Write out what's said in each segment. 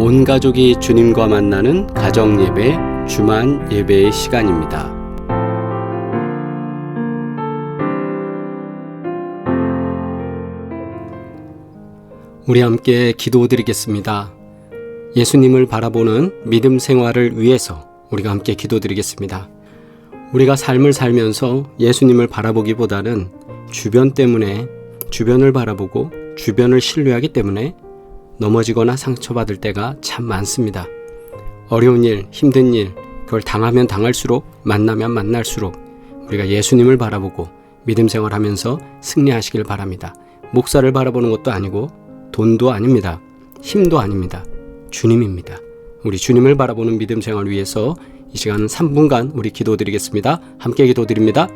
온 가족이 주님과 만나는 가정예배, 주만 예배의 시간입니다. 우리 함께 기도드리겠습니다. 예수님을 바라보는 믿음 생활을 위해서 우리가 함께 기도드리겠습니다. 우리가 삶을 살면서 예수님을 바라보기보다는 주변 때문에 주변을 바라보고 주변을 신뢰하기 때문에 넘어지거나 상처받을 때가 참 많습니다. 어려운 일, 힘든 일, 그걸 당하면 당할수록, 만나면 만날수록 우리가 예수님을 바라보고 믿음 생활하면서 승리하시길 바랍니다. 목사를 바라보는 것도 아니고 돈도 아닙니다. 힘도 아닙니다. 주님입니다. 우리 주님을 바라보는 믿음 생활을 위해서 이 시간 3분간 우리 기도드리겠습니다. 함께 기도드립니다.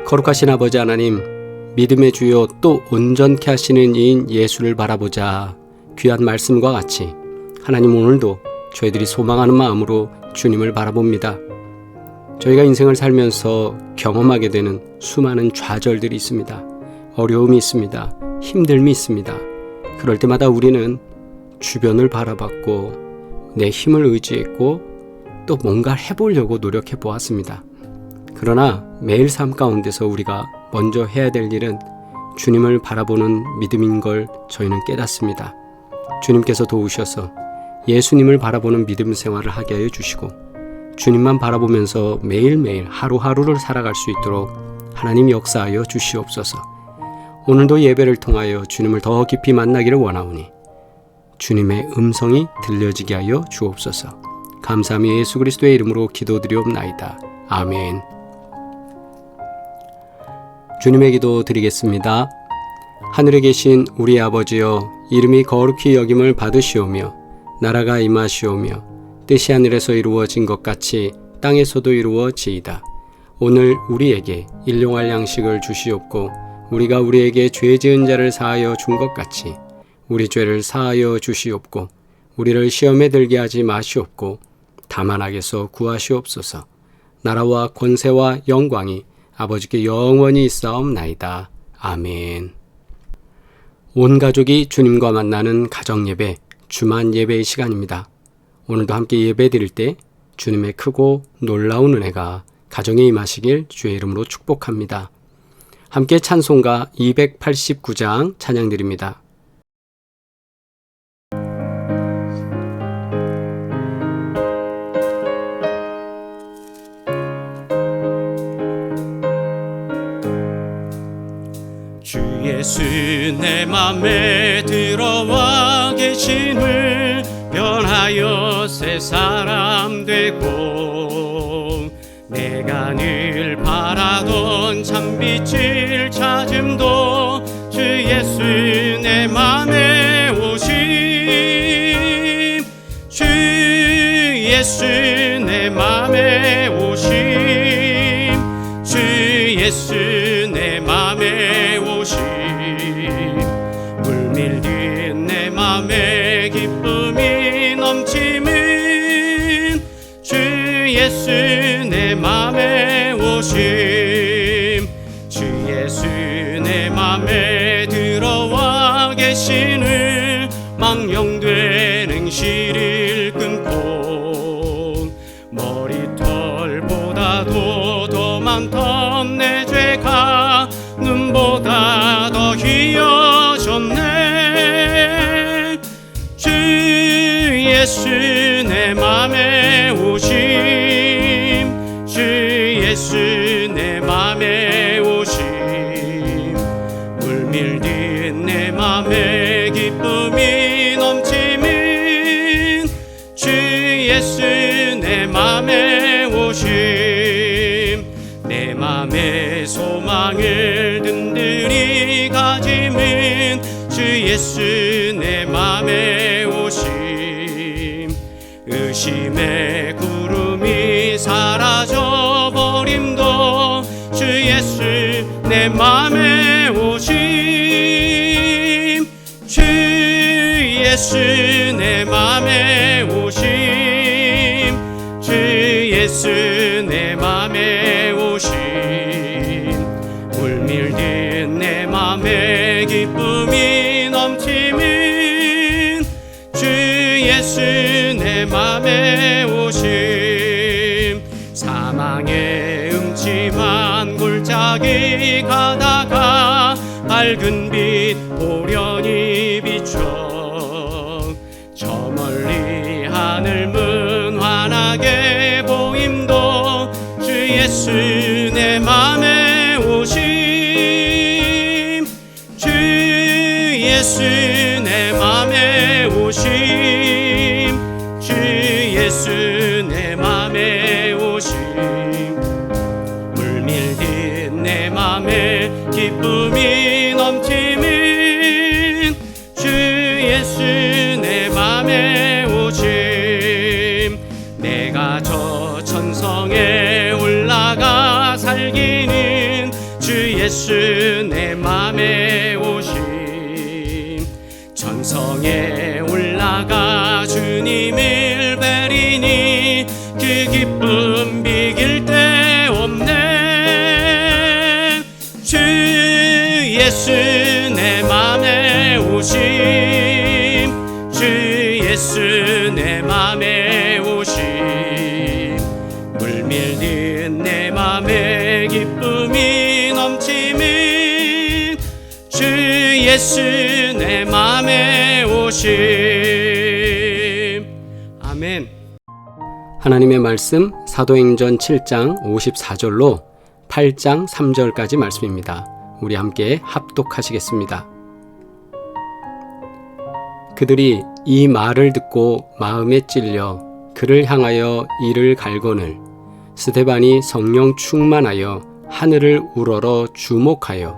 거룩하신 아버지 하나님, 믿음의 주요 또 온전케 하시는 이인 예수를 바라보자. 귀한 말씀과 같이 하나님 오늘도 저희들이 소망하는 마음으로 주님을 바라봅니다. 저희가 인생을 살면서 경험하게 되는 수많은 좌절들이 있습니다. 어려움이 있습니다. 힘듦이 있습니다. 그럴 때마다 우리는 주변을 바라봤고 내 힘을 의지했고 또 뭔가 해보려고 노력해 보았습니다. 그러나 매일 삶 가운데서 우리가 먼저 해야 될 일은 주님을 바라보는 믿음인 걸 저희는 깨닫습니다. 주님께서 도우셔서 예수님을 바라보는 믿음 생활을 하게 하여 주시고 주님만 바라보면서 매일매일 하루하루를 살아갈 수 있도록 하나님 역사하여 주시옵소서. 오늘도 예배를 통하여 주님을 더 깊이 만나기를 원하오니 주님의 음성이 들려지게 하여 주옵소서. 감사함이 예수 그리스도의 이름으로 기도드리옵나이다. 아멘. 주님의 기도 드리겠습니다. 하늘에 계신 우리 아버지여, 이름이 거룩히 여김을 받으시오며 나라가 임하시오며 뜻이 하늘에서 이루어진 것 같이 땅에서도 이루어지이다. 오늘 우리에게 일용할 양식을 주시옵고 우리가 우리에게 죄 지은 자를 사하여 준 것 같이 우리 죄를 사하여 주시옵고 우리를 시험에 들게 하지 마시옵고 다만 악에서 구하시옵소서. 나라와 권세와 영광이 아버지께 영원히 있사옵나이다. 아멘. 온 가족이 주님과 만나는 가정예배, 주만 예배의 시간입니다. 오늘도 함께 예배 드릴 때 주님의 크고 놀라운 은혜가 가정에 임하시길 주의 이름으로 축복합니다. 함께 찬송가 289장 찬양 드립니다. 주 예수 내 맘에 들어와 계심을 변하여 새 사람 되고 내가 늘 바라던 참빛을 찾음도 주 예수 내 맘에 오심 주 예수 내 맘에 오심 주 예수 내 맘에 오심 물밀듯 내 맘에 기쁨이 넘치는 주 예수 내 맘에 오심 주 예수 내 맘에 들어와 계시는 망령되는 실을 끊고 머리털보다도 더 많던 내 죄가 눈보다 더 희어졌네 주 예수 내 맘에 오심 주 예수 내 맘에 오심 물밀듯 내 맘에 기쁨이 넘치는 주 예수 내 맘에 오심 내 맘에 소망을 든든히 가짐은 주 예수 내 맘에 오심 의심의 구름이 사라져 버림도 주 예수 내 맘에 오심 주 예수 내 맘에 오심 주 예수 내 맘에 오심 물밀듯 내 맘에 기쁨이 넘치는 주 예수 내 맘에 오심 사망의 음침한 골짜기 가다가 밝은 빛 보련히 비춰 저 멀리 하늘 문 환하게 보임도 주 예수 내 맘에 오심 주 예수 내 맘에 오심 주 예수 내 맘에 오심 물밀듯 내 맘에 기쁨이 넘치는 주 예수 내 맘에 오심 내가 저 천성에 올라가 살기는 주 예수 내 맘에 오심 천성에 올라가 주님을 뵈리니 그 기쁨 비길 데 없네 주 예수 내 맘에 오심 주 예수 내 맘에 오심 물밀듯 내 맘에 기쁨이 넘치는 주 예수 내 맘에 오심 아멘. 하나님의 말씀 사도행전 7장 54절로 8장 3절까지 말씀입니다. 우리 함께 합독하시겠습니다. 그들이 이 말을 듣고 마음에 찔려 그를 향하여 이를 갈거늘 스데반이 성령 충만하여 하늘을 우러러 주목하여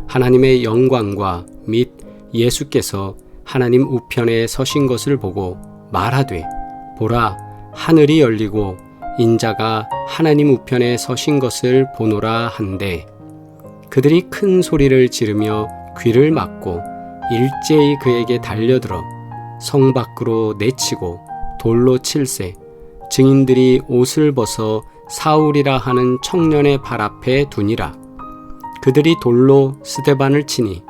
하나님의 영광과 및 예수께서 하나님 우편에 서신 것을 보고 말하되 보라 하늘이 열리고 인자가 하나님 우편에 서신 것을 보노라 한데 그들이 큰 소리를 지르며 귀를 막고 일제히 그에게 달려들어 성 밖으로 내치고 돌로 칠세 증인들이 옷을 벗어 사울이라 하는 청년의 발 앞에 두니라. 그들이 돌로 스데반을 치니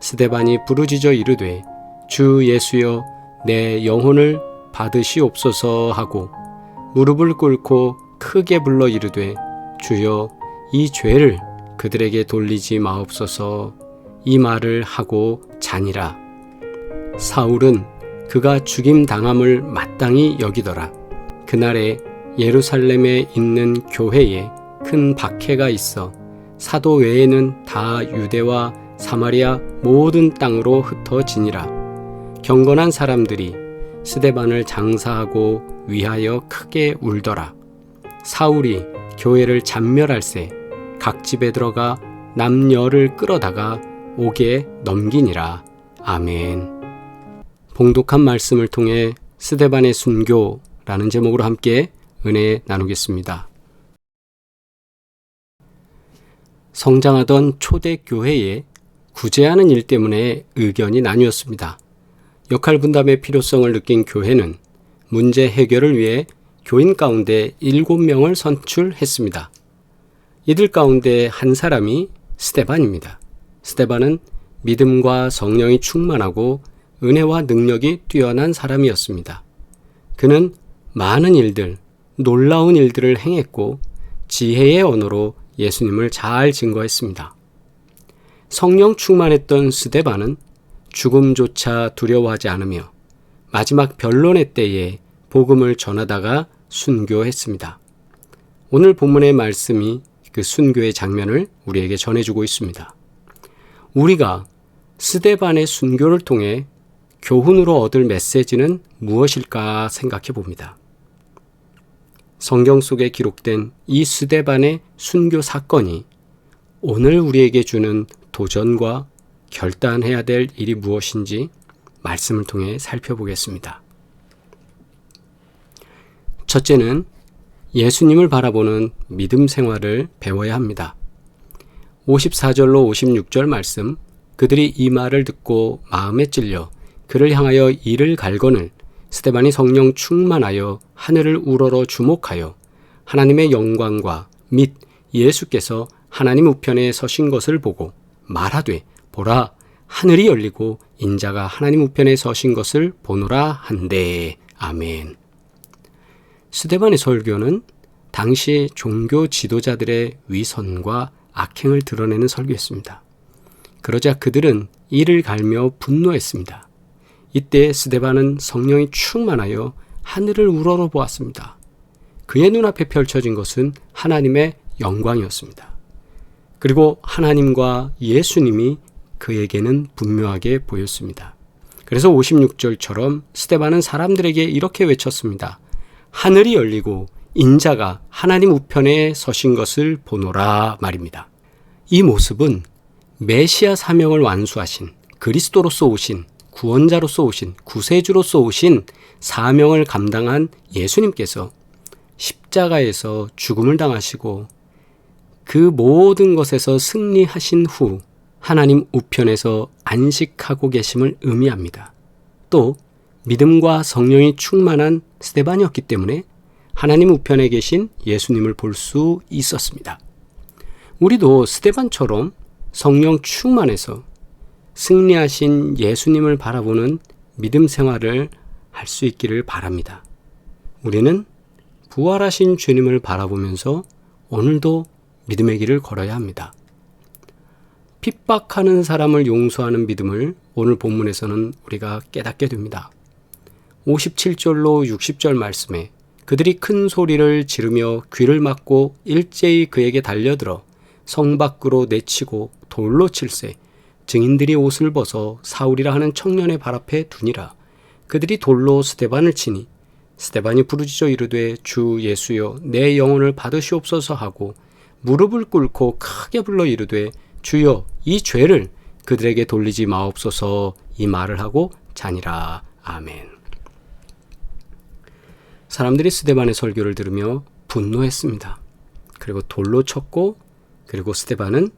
스데반이 부르짖어 이르되 주 예수여 내 영혼을 받으시옵소서 하고 무릎을 꿇고 크게 불러 이르되 주여 이 죄를 그들에게 돌리지 마옵소서 이 말을 하고 자니라. 사울은 그가 죽임 당함을 마땅히 여기더라. 그날에 예루살렘에 있는 교회에 큰 박해가 있어 사도 외에는 다 유대와 사마리아 모든 땅으로 흩어지니라. 경건한 사람들이 스데반을 장사하고 위하여 크게 울더라. 사울이 교회를 잔멸할세 각 집에 들어가 남녀를 끌어다가 옥에 넘기니라. 아멘. 봉독한 말씀을 통해 스데반의 순교라는 제목으로 함께 은혜 나누겠습니다. 성장하던 초대교회에 구제하는 일 때문에 의견이 나뉘었습니다. 역할 분담의 필요성을 느낀 교회는 문제 해결을 위해 교인 가운데 7명을 선출했습니다. 이들 가운데 한 사람이 스데반입니다. 스데반은 믿음과 성령이 충만하고 은혜와 능력이 뛰어난 사람이었습니다. 그는 많은 일들, 놀라운 일들을 행했고 지혜의 언어로 예수님을 잘 증거했습니다. 성령 충만했던 스데반은 죽음조차 두려워하지 않으며 마지막 변론의 때에 복음을 전하다가 순교했습니다. 오늘 본문의 말씀이 그 순교의 장면을 우리에게 전해주고 있습니다. 우리가 스데반의 순교를 통해 교훈으로 얻을 메시지는 무엇일까 생각해 봅니다. 성경 속에 기록된 이 스데반의 순교 사건이 오늘 우리에게 주는 도전과 결단해야 될 일이 무엇인지 말씀을 통해 살펴보겠습니다. 첫째는 예수님을 바라보는 믿음 생활을 배워야 합니다. 54절로 56절 말씀, 그들이 이 말을 듣고 마음에 찔려 그를 향하여 이를 갈거늘 스데반이 성령 충만하여 하늘을 우러러 주목하여 하나님의 영광과 및 예수께서 하나님 우편에 서신 것을 보고 말하되 보라 하늘이 열리고 인자가 하나님 우편에 서신 것을 보노라 한데. 아멘. 스데반의 설교는 당시 종교 지도자들의 위선과 악행을 드러내는 설교였습니다. 그러자 그들은 이를 갈며 분노했습니다. 이때 스데반은 성령이 충만하여 하늘을 우러러 보았습니다. 그의 눈앞에 펼쳐진 것은 하나님의 영광이었습니다. 그리고 하나님과 예수님이 그에게는 분명하게 보였습니다. 그래서 56절처럼 스데반은 사람들에게 이렇게 외쳤습니다. 하늘이 열리고 인자가 하나님 우편에 서신 것을 보노라 말입니다. 이 모습은 메시아 사명을 완수하신 그리스도로서 오신 구원자로서 오신 구세주로서 오신 사명을 감당한 예수님께서 십자가에서 죽음을 당하시고 그 모든 것에서 승리하신 후 하나님 우편에서 안식하고 계심을 의미합니다. 또 믿음과 성령이 충만한 스데반이었기 때문에 하나님 우편에 계신 예수님을 볼 수 있었습니다. 우리도 스데반처럼 성령 충만해서 승리하신 예수님을 바라보는 믿음 생활을 할 수 있기를 바랍니다. 우리는 부활하신 주님을 바라보면서 오늘도 믿음의 길을 걸어야 합니다. 핍박하는 사람을 용서하는 믿음을 오늘 본문에서는 우리가 깨닫게 됩니다. 57절로 60절 말씀에 그들이 큰 소리를 지르며 귀를 막고 일제히 그에게 달려들어 성 밖으로 내치고 돌로 칠세 증인들이 옷을 벗어 사울이라 하는 청년의 발 앞에 두니라. 그들이 돌로 스데반을 치니 스데반이 부르짖어 이르되 주 예수여 내 영혼을 받으시옵소서 하고 무릎을 꿇고 크게 불러 이르되 주여 이 죄를 그들에게 돌리지 마옵소서 이 말을 하고 자니라. 아멘. 사람들이 스데반의 설교를 들으며 분노했습니다. 그리고 돌로 쳤고, 그리고 스데반은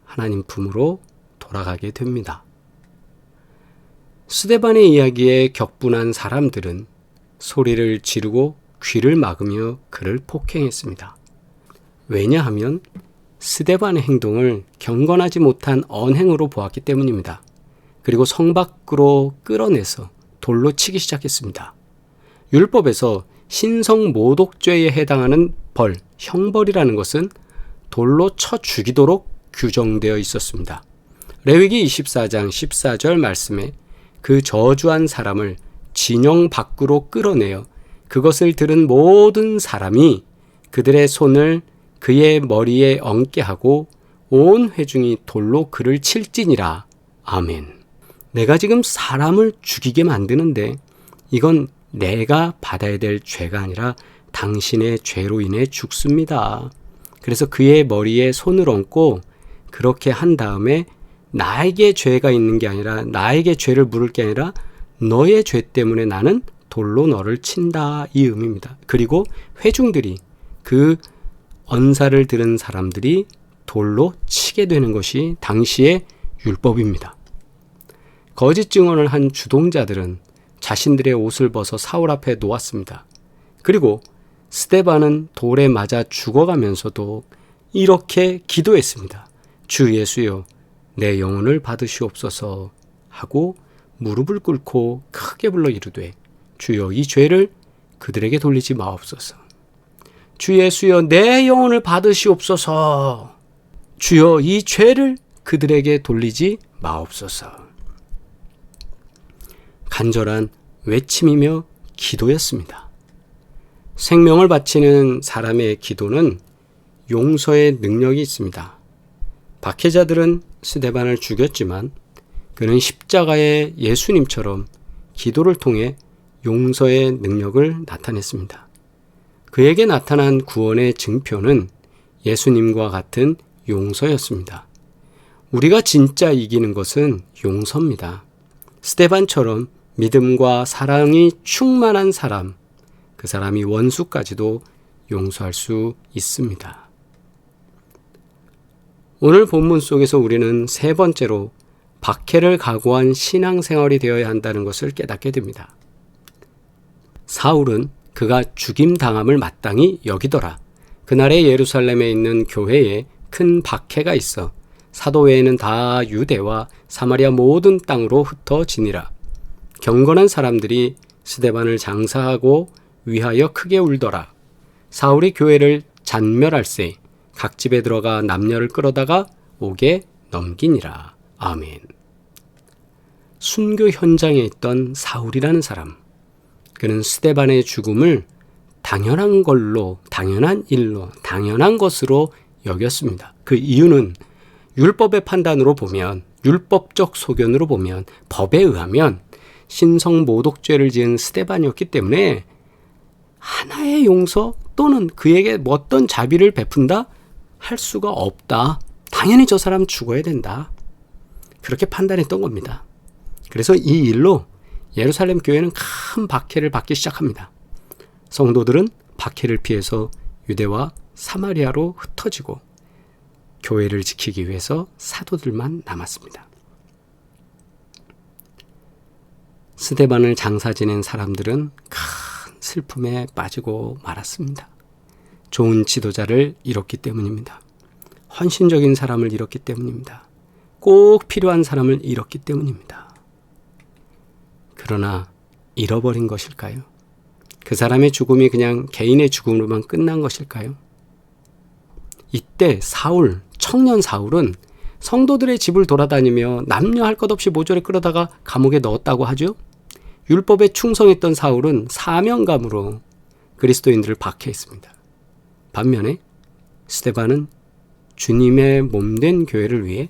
하나님 품으로 돌아가게 됩니다. 스데반의 이야기에 격분한 사람들은 소리를 지르고 귀를 막으며 그를 폭행했습니다. 왜냐하면 스데반의 행동을 경건하지 못한 언행으로 보았기 때문입니다. 그리고 성 밖으로 끌어내서 돌로 치기 시작했습니다. 율법에서 신성 모독죄에 해당하는 벌, 형벌이라는 것은 돌로 쳐 죽이도록 규정되어 있었습니다. 레위기 24장 14절 말씀에 그 저주한 사람을 진영 밖으로 끌어내어 그것을 들은 모든 사람이 그들의 손을 그의 머리에 얹게 하고 온 회중이 돌로 그를 칠지니라. 아멘. 내가 지금 사람을 죽이게 만드는데 이건 내가 받아야 될 죄가 아니라 당신의 죄로 인해 죽습니다. 그래서 그의 머리에 손을 얹고 그렇게 한 다음에 나에게 죄가 있는 게 아니라 나에게 죄를 물을 게 아니라 너의 죄 때문에 나는 돌로 너를 친다, 이 의미입니다. 그리고 회중들이, 그 언사를 들은 사람들이 돌로 치게 되는 것이 당시의 율법입니다. 거짓 증언을 한 주동자들은 자신들의 옷을 벗어 사울 앞에 놓았습니다. 그리고 스데반은 돌에 맞아 죽어가면서도 이렇게 기도했습니다. 주 예수여, 내 영혼을 받으시옵소서 하고 무릎을 꿇고 크게 불러 이르되 주여, 이 죄를 그들에게 돌리지 마옵소서. 주 예수여, 내 영혼을 받으시옵소서. 주여, 이 죄를 그들에게 돌리지 마옵소서. 간절한 외침이며 기도였습니다. 생명을 바치는 사람의 기도는 용서의 능력이 있습니다. 박해자들은 스데반을 죽였지만 그는 십자가의 예수님처럼 기도를 통해 용서의 능력을 나타냈습니다. 그에게 나타난 구원의 증표는 예수님과 같은 용서였습니다. 우리가 진짜 이기는 것은 용서입니다. 스데반처럼 믿음과 사랑이 충만한 사람, 그 사람이 원수까지도 용서할 수 있습니다. 오늘 본문 속에서 우리는 세 번째로 박해를 각오한 신앙생활이 되어야 한다는 것을 깨닫게 됩니다. 사울은 그가 죽임당함을 마땅히 여기더라. 그날에 예루살렘에 있는 교회에 큰 박해가 있어 사도 외에는 다 유대와 사마리아 모든 땅으로 흩어지니라. 경건한 사람들이 스데반을 장사하고 위하여 크게 울더라. 사울이 교회를 잔멸할세 각 집에 들어가 남녀를 끌어다가 옥에 넘기니라. 아멘. 순교 현장에 있던 사울이라는 사람, 그는 스데반의 죽음을 당연한 걸로, 당연한 일로, 당연한 것으로 여겼습니다. 그 이유는 율법의 판단으로 보면, 율법적 소견으로 보면, 법에 의하면 신성 모독죄를 지은 스데반이었기 때문에 하나의 용서 또는 그에게 어떤 자비를 베푼다 할 수가 없다. 당연히 저 사람 죽어야 된다. 그렇게 판단했던 겁니다. 그래서 이 일로 예루살렘 교회는 큰 박해를 받기 시작합니다. 성도들은 박해를 피해서 유대와 사마리아로 흩어지고 교회를 지키기 위해서 사도들만 남았습니다. 스데반을 장사 지낸 사람들은 큰 슬픔에 빠지고 말았습니다. 좋은 지도자를 잃었기 때문입니다. 헌신적인 사람을 잃었기 때문입니다. 꼭 필요한 사람을 잃었기 때문입니다. 그러나 잃어버린 것일까요? 그 사람의 죽음이 그냥 개인의 죽음으로만 끝난 것일까요? 이때 사울, 청년 사울은 성도들의 집을 돌아다니며 남녀 할 것 없이 모조리 끌어다가 감옥에 넣었다고 하죠. 율법에 충성했던 사울은 사명감으로 그리스도인들을 박해했습니다. 반면에 스데반은 주님의 몸된 교회를 위해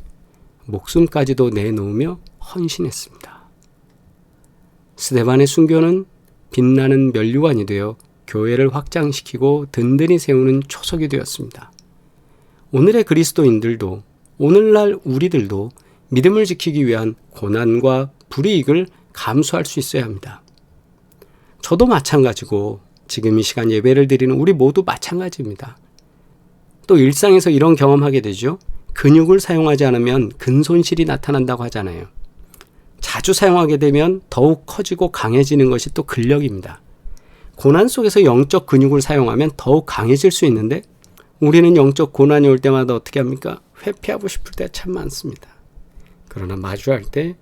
목숨까지도 내놓으며 헌신했습니다. 스데반의 순교는 빛나는 면류관이 되어 교회를 확장시키고 든든히 세우는 초석이 되었습니다. 오늘의 그리스도인들도, 오늘날 우리들도 믿음을 지키기 위한 고난과 불이익을 감수할 수 있어야 합니다. 저도 마찬가지고 지금 이 시간 예배를 드리는 우리 모두 마찬가지입니다. 또 일상에서 이런 경험하게 되죠. 근육을 사용하지 않으면 근손실이 나타난다고 하잖아요. 자주 사용하게 되면 더욱 커지고 강해지는 것이 또 근력입니다. 고난 속에서 영적 근육을 사용하면 더욱 강해질 수 있는데 우리는 영적 고난이 올 때마다 어떻게 합니까? 회피하고 싶을 때가 참 많습니다. 그러나 마주할 때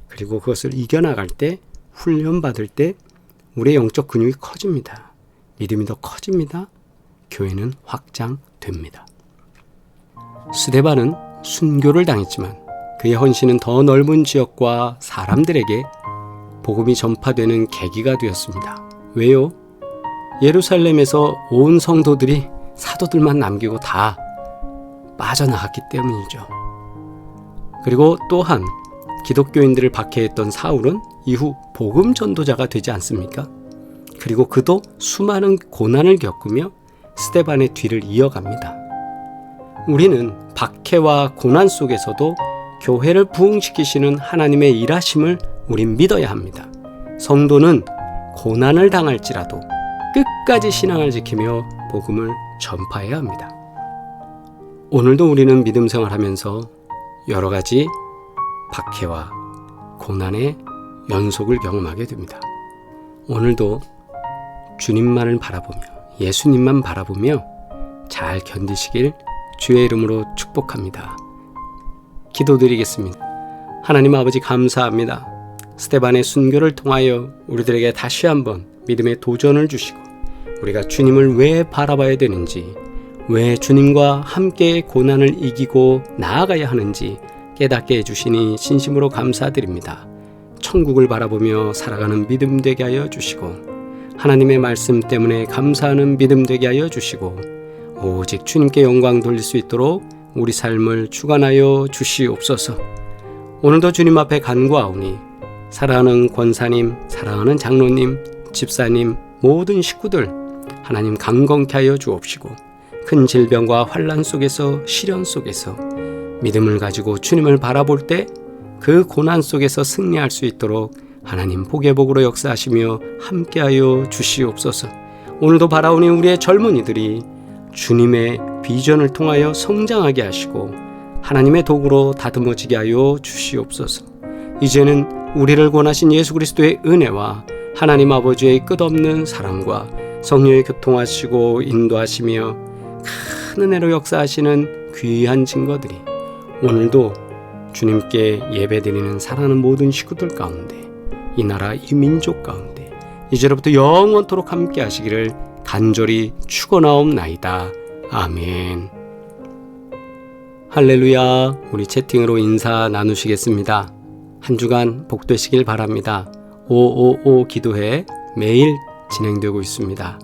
그리고 그것을 이겨나갈 때 훈련받을 때 우리의 영적 근육이 커집니다. 믿음이 더 커집니다. 교회는 확장됩니다. 스데반은 순교를 당했지만 그의 헌신은 더 넓은 지역과 사람들에게 복음이 전파되는 계기가 되었습니다. 왜요? 예루살렘에서 온 성도들이 사도들만 남기고 다 빠져나갔기 때문이죠. 그리고 또한 기독교인들을 박해했던 사울은 이후 복음 전도자가 되지 않습니까? 그리고 그도 수많은 고난을 겪으며 스데반의 뒤를 이어갑니다. 우리는 박해와 고난 속에서도 교회를 부흥시키시는 하나님의 일하심을 우린 믿어야 합니다. 성도는 고난을 당할지라도 끝까지 신앙을 지키며 복음을 전파해야 합니다. 오늘도 우리는 믿음 생활하면서 여러 가지 박해와 고난의 연속을 경험하게 됩니다. 오늘도 주님만을 바라보며 예수님만 바라보며 잘 견디시길 주의 이름으로 축복합니다. 기도드리겠습니다. 하나님 아버지 감사합니다. 스데반의 순교를 통하여 우리들에게 다시 한번 믿음의 도전을 주시고 우리가 주님을 왜 바라봐야 되는지, 왜 주님과 함께 고난을 이기고 나아가야 하는지 깨닫게 해주시니 진심으로 감사드립니다. 천국을 바라보며 살아가는 믿음 되게 하여 주시고 하나님의 말씀 때문에 감사하는 믿음 되게 하여 주시고 오직 주님께 영광 돌릴 수 있도록 우리 삶을 주관하여 주시옵소서. 오늘도 주님 앞에 간구하오니 사랑하는 권사님, 사랑하는 장로님, 집사님, 모든 식구들 하나님 강건케 하여 주옵시고 큰 질병과 환난 속에서 시련 속에서 믿음을 가지고 주님을 바라볼 때 그 고난 속에서 승리할 수 있도록 하나님 복의 복으로 역사하시며 함께하여 주시옵소서. 오늘도 바라오니 우리의 젊은이들이 주님의 비전을 통하여 성장하게 하시고 하나님의 도구로 다듬어지게 하여 주시옵소서. 이제는 우리를 권하신 예수 그리스도의 은혜와 하나님 아버지의 끝없는 사랑과 성령의 교통하시고 인도하시며 큰 은혜로 역사하시는 귀한 증거들이 오늘도 주님께 예배드리는 사랑하는 모든 식구들 가운데 이 나라 이 민족 가운데 이제로부터 영원토록 함께 하시기를 간절히 축원하옵나이다. 아멘. 할렐루야. 우리 채팅으로 인사 나누시겠습니다. 한 주간 복되시길 바랍니다. 555 기도회 매일 진행되고 있습니다.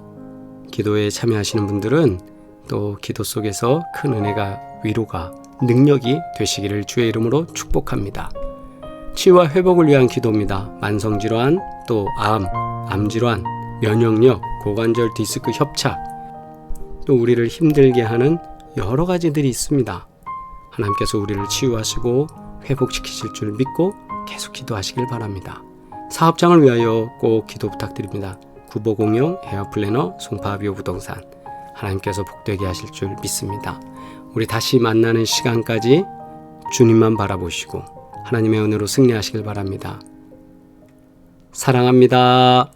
기도에 참여하시는 분들은 또 기도 속에서 큰 은혜가 위로가 능력이 되시기를 주의 이름으로 축복합니다. 치유와 회복을 위한 기도입니다. 만성질환, 또 암질환, 면역력, 고관절 디스크 협착, 또 우리를 힘들게 하는 여러 가지들이 있습니다. 하나님께서 우리를 치유하시고 회복시키실 줄 믿고 계속 기도하시길 바랍니다. 사업장을 위하여 꼭 기도 부탁드립니다. 구보공영 헤어플래너 송파비오 부동산 하나님께서 복되게 하실 줄 믿습니다. 우리 다시 만나는 시간까지 주님만 바라보시고 하나님의 은혜로 승리하시길 바랍니다. 사랑합니다.